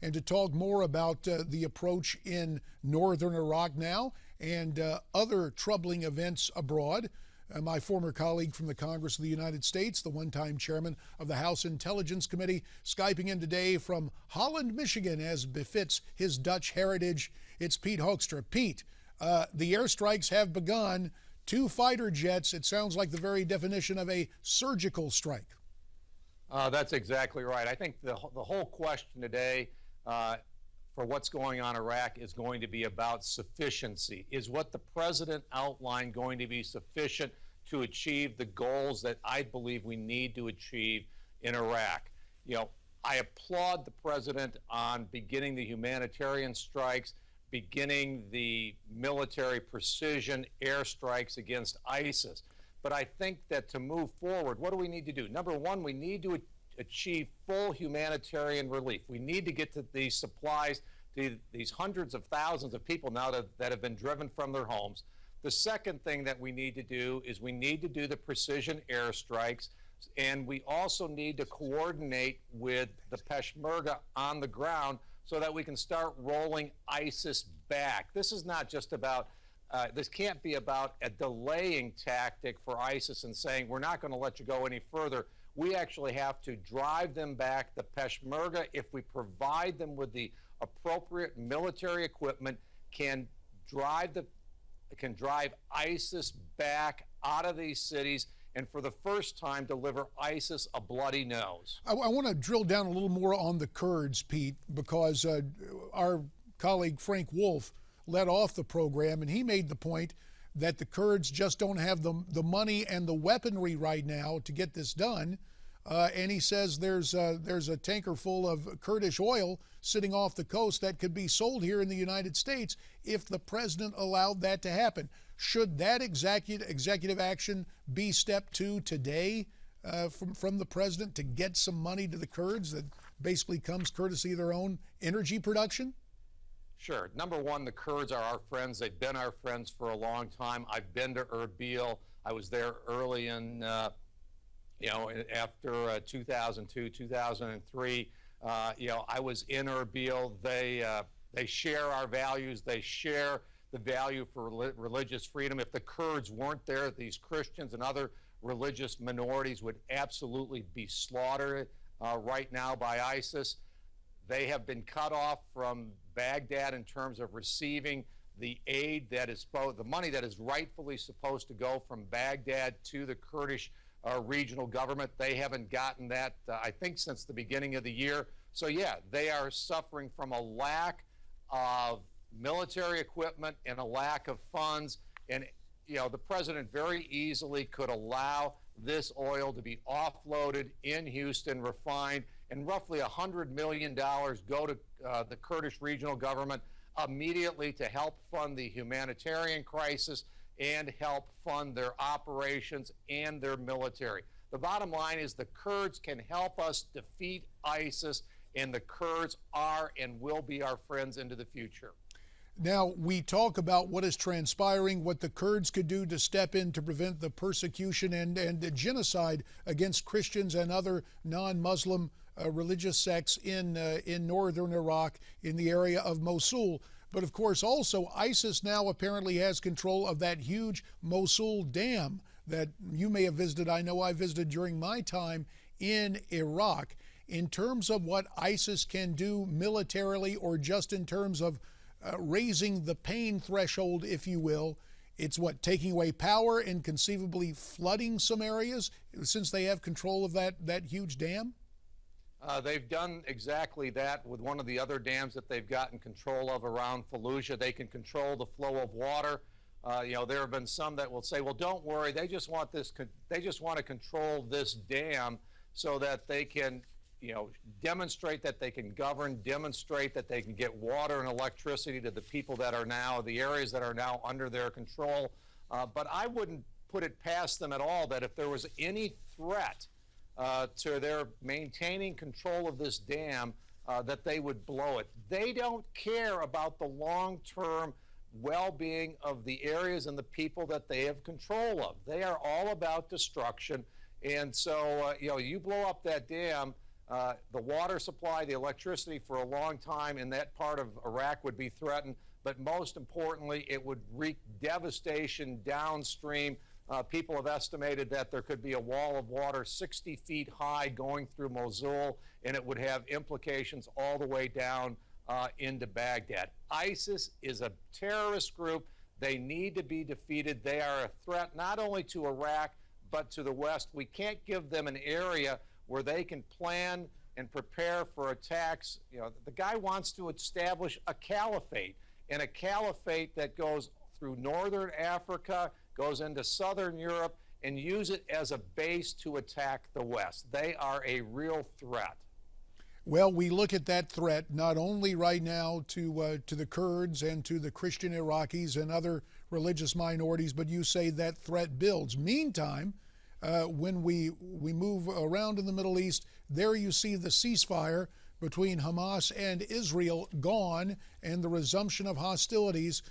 and to talk more about the approach in northern Iraq now and other troubling events abroad. My former colleague from the Congress of the United States, the one-time chairman of the House Intelligence Committee, Skyping in today from Holland, Michigan, as befits his Dutch heritage. It's Pete Hoekster. Pete, the airstrikes have begun. 2 fighter jets. It sounds like the very definition of a surgical strike. That's exactly right. I think the whole question today for what's going on in Iraq is going to be about sufficiency. Is what the president outlined going to be sufficient to achieve the goals that I believe we need to achieve in Iraq? You know, I applaud the president on beginning the humanitarian strikes, beginning the military precision airstrikes against ISIS. But I think that to move forward, what do we need to do? Number one, we need to achieve full humanitarian relief. We need to get to these supplies to these hundreds of thousands of people now that have been driven from their homes. The second thing that we need to do is we need to do the precision airstrikes, and we also need to coordinate with the Peshmerga on the ground so that we can start rolling ISIS back. This is not just about this can't be about a delaying tactic for ISIS and saying, we're not going to let you go any further. We actually have to drive them back. The Peshmerga, if we provide them with the appropriate military equipment, can drive ISIS back out of these cities and for the first time deliver ISIS a bloody nose. I want to drill down a little more on the Kurds, Pete, because our colleague Frank Wolf led off the program, and he made the point that the Kurds just don't have the money and the weaponry right now to get this done. And he says there's a tanker full of Kurdish oil sitting off the coast that could be sold here in the United States if the president allowed that to happen. Should that executive action be step 2 today from the president to get some money to the Kurds that basically comes courtesy of their own energy production? Sure. Number one, the Kurds are our friends. They've been our friends for a long time. I've been to Erbil. I was there early in, after 2002, 2003. I was in Erbil. They share our values. They share the value for religious freedom. If the Kurds weren't there, these Christians and other religious minorities would absolutely be slaughtered right now by ISIS. They have been cut off from Baghdad in terms of receiving the aid that is the money that is rightfully supposed to go from Baghdad to the Kurdish regional government. They haven't gotten that, I think, since the beginning of the year. So, yeah, they are suffering from a lack of military equipment and a lack of funds. And, the president very easily could allow this oil to be offloaded in Houston, refined, and roughly $100 million go to the Kurdish regional government immediately to help fund the humanitarian crisis and help fund their operations and their military. The bottom line is the Kurds can help us defeat ISIS, and the Kurds are and will be our friends into the future. Now, we talk about what is transpiring, what the Kurds could do to step in to prevent the persecution and the genocide against Christians and other non-Muslim religious sects in northern Iraq, in the area of Mosul. But of course, also, ISIS now apparently has control of that huge Mosul dam that you may have visited. I know I visited during my time in Iraq. In terms of what ISIS can do militarily, or just in terms of raising the pain threshold, if you will, it's what, taking away power and conceivably flooding some areas since they have control of that huge dam? They've done exactly that with one of the other dams that they've gotten control of around Fallujah. They can control the flow of water. There have been some that will say, well, don't worry, they just want to control this dam so that they can, demonstrate that they can govern, demonstrate that they can get water and electricity to the people that are now, the areas that are now under their control. But I wouldn't put it past them at all that if there was any threat to their maintaining control of this dam, that they would blow it. They don't care about the long-term well-being of the areas and the people that they have control of. They are all about destruction. And so, you blow up that dam, The water supply, the electricity for a long time in that part of Iraq would be threatened, but most importantly, it would wreak devastation downstream. People have estimated that there could be a wall of water 60 feet high going through Mosul, and it would have implications all the way down into Baghdad. ISIS is a terrorist group. They need to be defeated. They are a threat not only to Iraq, but to the West. We can't give them an area where they can plan and prepare for attacks. You know, the guy wants to establish a caliphate, and a caliphate that goes through northern Africa, goes into southern Europe, and use it as a base to attack the West. They are a real threat. Well, we look at that threat not only right now to the Kurds and to the Christian Iraqis and other religious minorities, but you say that threat builds. Meantime, when we move around in the Middle East, there you see the ceasefire between Hamas and Israel gone and the resumption of hostilities.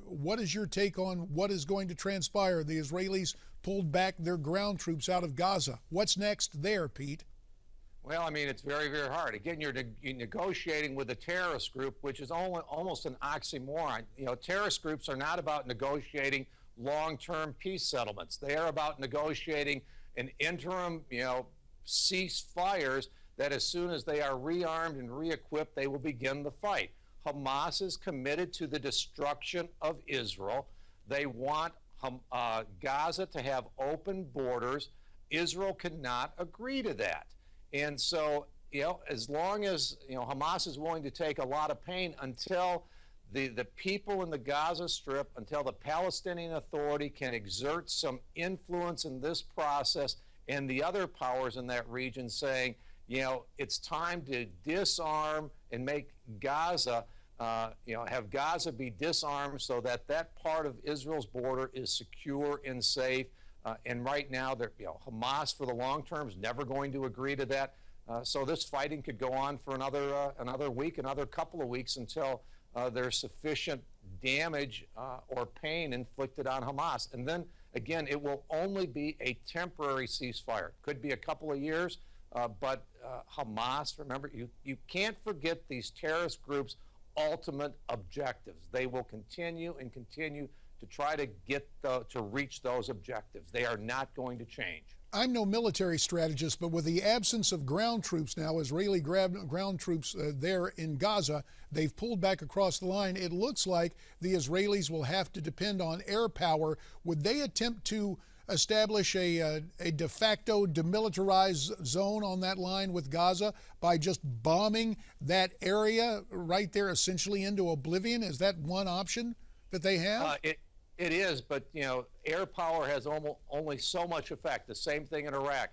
What is your take on what is going to transpire? The Israelis pulled back their ground troops out of Gaza. What's next there, Pete? Well, I mean, it's very, very hard. Again, you're negotiating with a terrorist group, which is almost an oxymoron. You know, terrorist groups are not about negotiating long-term peace settlements. They are about negotiating an interim, ceasefires that as soon as they are rearmed and re-equipped, they will begin the fight. Hamas is committed to the destruction of Israel. They want Gaza to have open borders. Israel cannot agree to that. And so, as long as, Hamas is willing to take a lot of pain until the people in the Gaza Strip, until the Palestinian Authority can exert some influence in this process, and the other powers in that region saying, it's time to disarm and make Gaza, have Gaza be disarmed so that that part of Israel's border is secure and safe. And right now, Hamas for the long term is never going to agree to that. So this fighting could go on for another week, another couple of weeks until there's sufficient damage or pain inflicted on Hamas. And then, again, it will only be a temporary ceasefire. Could be a couple of years, but Hamas, remember, you can't forget these terrorist groups' ultimate objectives. They will continue and continue to try to to reach those objectives. They are not going to change. I'm no military strategist, but with the absence of ground troops now, Israeli ground troops there in Gaza, they've pulled back across the line. It looks like the Israelis will have to depend on air power. Would they attempt to establish a de facto demilitarized zone on that line with Gaza by just bombing that area right there essentially into oblivion? Is that one option that they have? It is, but air power has only so much effect. The same thing in Iraq.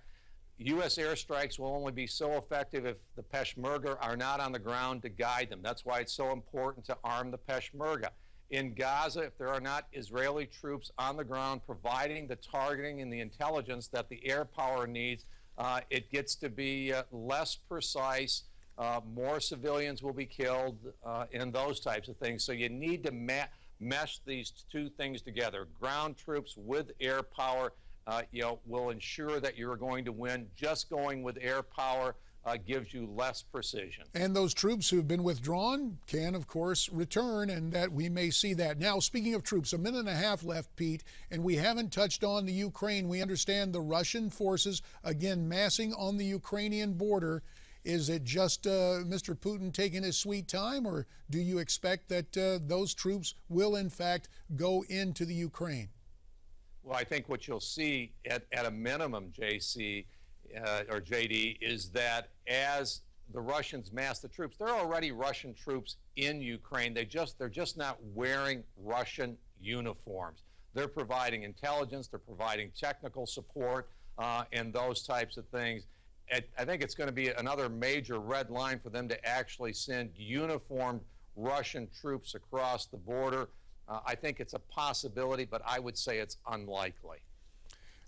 U.S. airstrikes will only be so effective if the Peshmerga are not on the ground to guide them. That's why it's so important to arm the Peshmerga. In Gaza, if there are not Israeli troops on the ground providing the targeting and the intelligence that the air power needs, it gets to be less precise. More civilians will be killed, and those types of things. So you need to mesh these two things together. Ground troops with air power, will ensure that you're going to win. Just going with air power gives you less precision. And those troops who've been withdrawn can, of course, return, and that we may see that. Now, speaking of troops, a minute and a half left, Pete, and we haven't touched on the Ukraine. We understand the Russian forces, again, massing on the Ukrainian border. Is it just Mr. Putin taking his sweet time, or do you expect that those troops will, in fact, go into the Ukraine? Well, I think what you'll see at a minimum, JC or JD, is that as the Russians mass the troops, there are already Russian troops in Ukraine. They're just not wearing Russian uniforms. They're providing intelligence, they're providing technical support, and those types of things. I think it's going to be another major red line for them to actually send uniformed Russian troops across the border. I think it's a possibility, but I would say it's unlikely.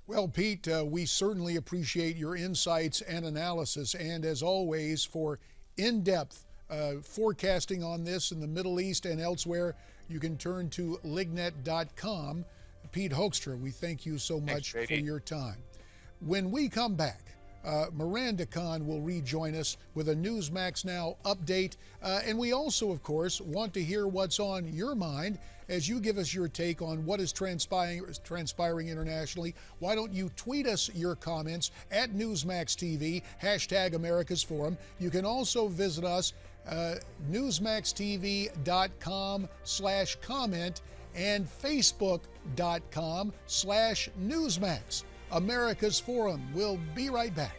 Well, Pete, we certainly appreciate your insights and analysis, and as always, for in-depth forecasting on this in the Middle East and elsewhere, you can turn to lignet.com. Pete Hoekstra, we thank you so much for your time. When we come back, Miranda Khan will rejoin us with a Newsmax Now update. And we also, of course, want to hear what's on your mind as you give us your take on what is transpiring internationally. Why don't you tweet us your comments at Newsmax TV, hashtag America's Forum. You can also visit us, newsmaxtv.com/comment and facebook.com/Newsmax. America's Forum. We'll be right back.